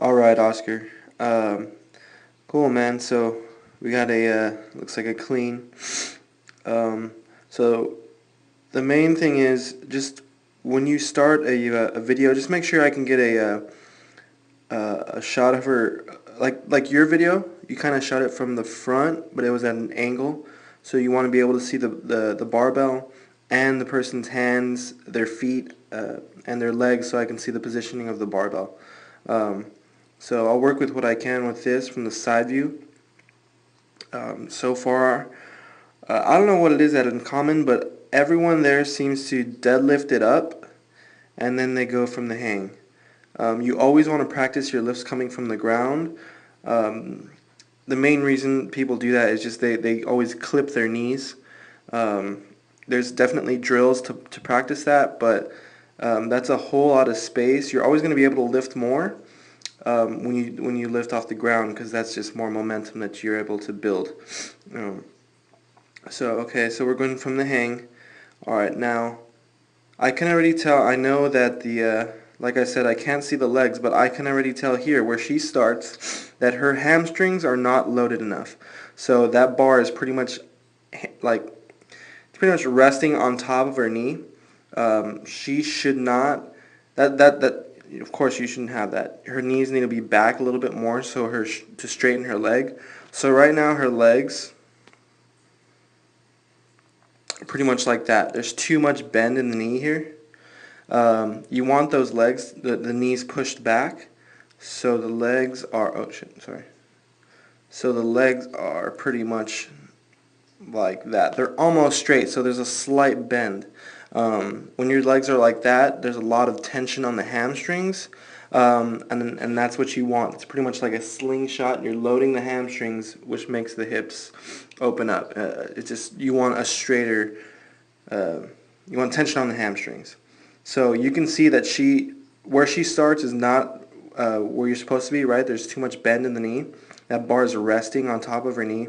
All right, Oscar. Um, cool, man. So we got a looks like a clean. Um, so the main thing is just when you start a video, just make sure I can get a shot of her, like your video. You kind of shot it from the front, but it was at an angle. So you want to be able to see the barbell and the person's hands, their feet, and their legs, so I can see the positioning of the barbell. Um, so I'll work with what I can with this from the side view. So far, I don't know what it is at Uncommon, but everyone there seems to deadlift it up and then they go from the hang. You always want to practice your lifts coming from the ground. Um, the main reason people do that is just they always clip their knees. Um, there's definitely drills to practice that, but that's a whole lot of space. You're always going to be able to lift more when you lift off the ground because that's just more momentum that you're able to build. Um, so we're going from the hang. All right, now I can already tell. I know that like I said, I can't see the legs, but I can already tell here where she starts that her hamstrings are not loaded enough. So that bar is pretty much like it's pretty much resting on top of her knee. She should not. That. Of course, you shouldn't have that. Her knees need to be back a little bit more so to straighten her leg. So right now her legs are pretty much like that. There's too much bend in the knee here. You want those legs, the knees pushed back, so the legs are, oh shit, sorry. So the legs are pretty much like that. They're almost straight, so there's a slight bend. When your legs are like that, there's a lot of tension on the hamstrings, and that's what you want. It's pretty much like a slingshot. You're loading the hamstrings, which makes the hips open up. It's just you want a straighter, uh, you want tension on the hamstrings. So you can see that where she starts is not where you're supposed to be, right? There's too much bend in the knee. That bar is resting on top of her knee.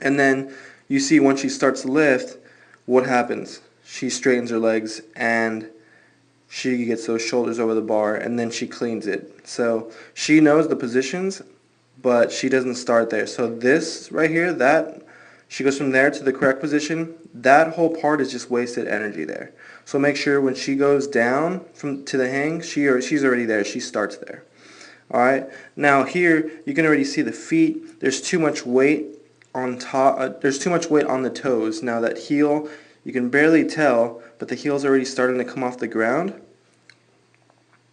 And then you see once she starts to lift, what happens? She straightens her legs and she gets those shoulders over the bar and then she cleans it. So she knows the positions, but she doesn't start there. So this right here, that she goes from there to the correct position. That whole part is just wasted energy there. So make sure when she goes down from to the hang, she's already there. She starts there. All right. Now here you can already see the feet. There's too much weight on top. There's too much weight on the toes. Now that heel, you can barely tell, but the heel's already starting to come off the ground.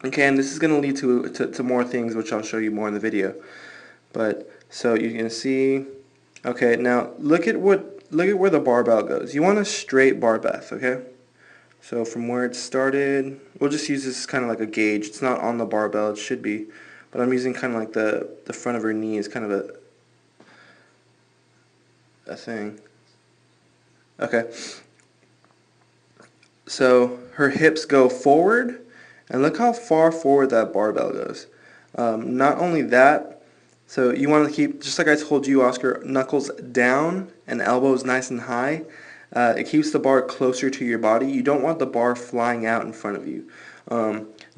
Okay, and this is going to lead to more things, which I'll show you more in the video. But so you can see. Okay, now look at where the barbell goes. You want a straight bar bath. Okay. So from where it started, we'll just use this kind of like a gauge. It's not on the barbell. It should be. But I'm using kind of like the front of her knee is kind of a thing. Okay. So her hips go forward, and look how far forward that barbell goes. Not only that, so you want to keep, just like I told you, Oscar, knuckles down and elbows nice and high. It keeps the bar closer to your body. You don't want the bar flying out in front of you.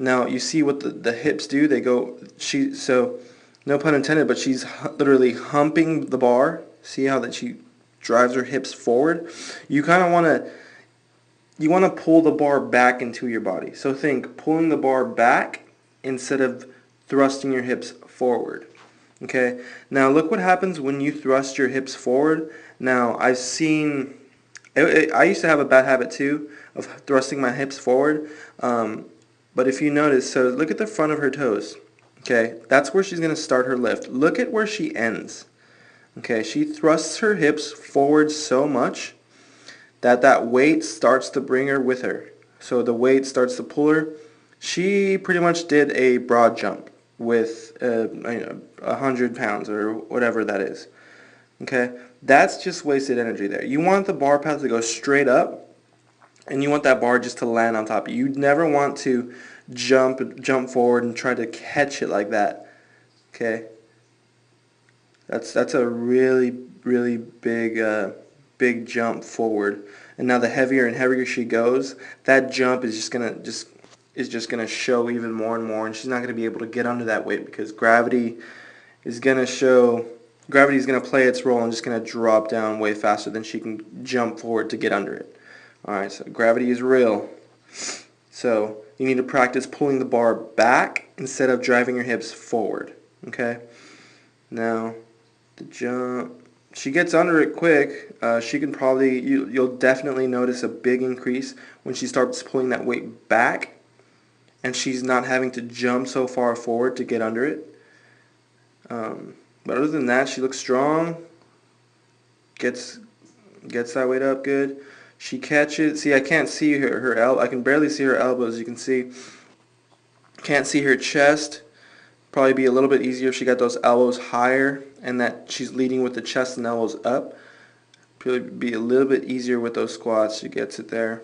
Now you see what the hips do. They go. So no pun intended, but she's literally humping the bar. See how that she drives her hips forward. You kind of want to pull the bar back into your body. So think pulling the bar back instead of thrusting your hips forward. Okay. Now look what happens when you thrust your hips forward. Now I've seen. I used to have a bad habit too of thrusting my hips forward. But if you notice, so look at the front of her toes. Okay, that's where she's going to start her lift. Look at where she ends. Okay, she thrusts her hips forward so much that weight starts to bring her with her. So the weight starts to pull her. She pretty much did a broad jump with 100 pounds or whatever that is. Okay, that's just wasted energy there. You want the bar path to go straight up, and you want that bar just to land on top of you. You never want to jump forward and try to catch it like that. Okay, that's a really big jump forward. And now the heavier and heavier she goes, that jump is just gonna is just going to show even more and more, and she's not going to be able to get under that weight because gravity is going to play its role and just going to drop down way faster than she can jump forward to get under it. Alright, so gravity is real. So you need to practice pulling the bar back instead of driving your hips forward. Okay? Now, the jump, she gets under it quick. She can probably, you'll definitely notice a big increase when she starts pulling that weight back and she's not having to jump so far forward to get under it. But other than that, she looks strong, gets that weight up good. She catches, see, I can't see her elbow, I can barely see her elbows, you can see. Can't see her chest. Probably be a little bit easier if she got those elbows higher and that she's leading with the chest and elbows up. Probably be a little bit easier with those squats. She gets it there.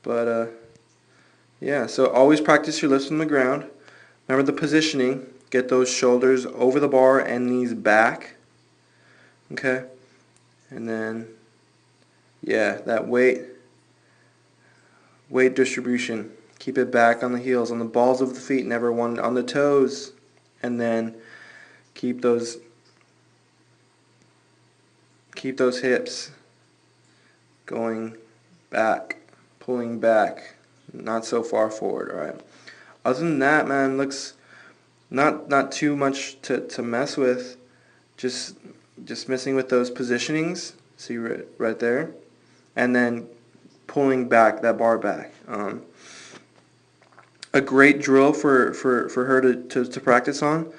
But yeah, so always practice your lifts from the ground. Remember the positioning. Get those shoulders over the bar and knees back. Okay? And then, yeah, that weight distribution. Keep it back on the heels, on the balls of the feet, never one on the toes. And then keep those hips going back, pulling back, not so far forward, alright? Other than that, man, looks not too much to mess with. Just messing with those positionings, see right there, and then pulling back that bar back. A great drill for her to practice on.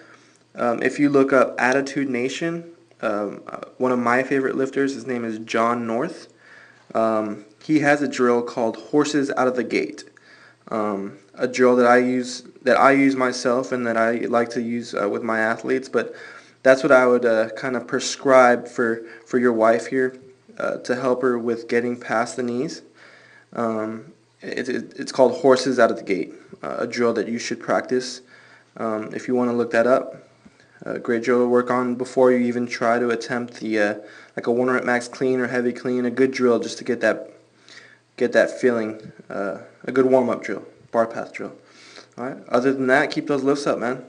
If you look up Attitude Nation, one of my favorite lifters, his name is John North. He has a drill called Horses Out of the Gate. A drill that I use myself and that I like to use with my athletes. But that's what I would kind of prescribe for your wife here to help her with getting past the knees. It's called Horses Out of the Gate, a drill that you should practice. If you want to look that up, a great drill to work on before you even try to attempt the like a 1 rep max clean or heavy clean. A good drill just to get that feeling. A good warm up drill, bar path drill. All right. Other than that, keep those lifts up, man.